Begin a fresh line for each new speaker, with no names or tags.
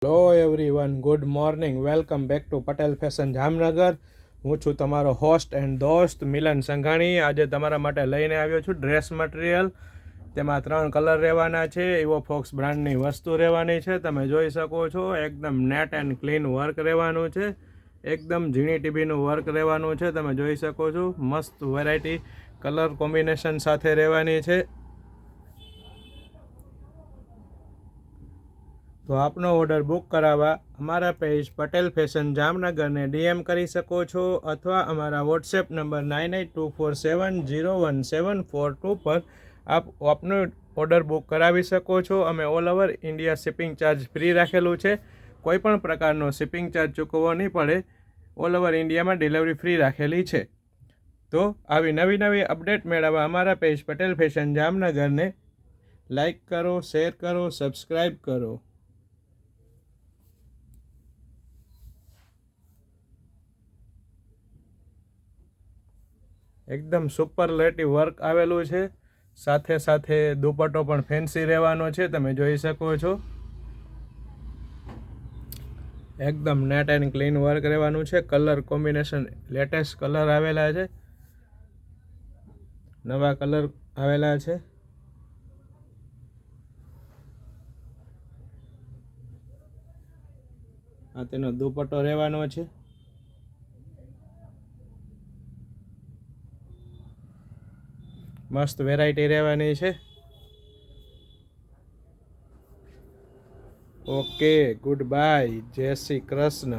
Hello everyone, good morning. Welcome back to Patel fashion Jamnagar. હું છું તમારો હોસ્ટ એન્ડ દોસ્ત મિલન સંઘાણી. આજે તમારા માટે લઈને આવ્યો છું ડ્રેસ મટીરિયલ. તેમાં 3 કલર રહેવાના છે. ઇવો ફોક્સ બ્રાન્ડની વસ્તુ રહેવાની છે. તમે જોઈ શકો છો એકદમ નેટ એન્ડ ક્લીન વર્ક રહેવાનું છે. એકદમ ઝીણી ટીબીનું વર્ક રહેવાનું છે. તમે જોઈ શકો છો મસ્ત વેરાયટી કલર કોમ્બિનેશન સાથે રહેવાની છે. તો આપનો ઓર્ડર બુક કરાવવા અમારા પેજ પટેલ ફેશન જામનગરને ડીએમ કરી શકો છો અથવા અમારા વોટ્સએપ નંબર 9824701742 પર આપનો ઓર્ડર બુક કરાવી શકો છો. અમે all over India shipping charge free રાખેલું છે. કોઈ પણ પ્રકારનો શિપિંગ ચાર્જ ચૂકવવો નહીં પડે. ઓલ ઓવર ઇન્ડિયામાં ડિલિવરી ફ્રી રાખેલી છે. તો આવી નવી અપડેટ મેળવવા અમારા પેજ પટેલ ફેશન જામનગરને લાઈક કરો, શેર કરો, સબસ્ક્રાઈબ કરો. એકદમ સુપરલેટિવ વર્ક આવેલું છે. સાથે દુપટ્ટો પણ ફેન્સી રહેવાનો છે. તમે જોઈ શકો છો એકદમ નેટ એન્ડ ક્લીન વર્ક રહેવાનું છે. કલર કોમ્બિનેશન લેટેસ્ટ કલર આવેલા છે. નવા કલર આવેલા છે. આ તેનો દુપટ્ટો રહેવાનો છે. મસ્ત વેરાયટી રહેવાની છે. ઓકે, ગુડ બાય, જય શ્રી કૃષ્ણ.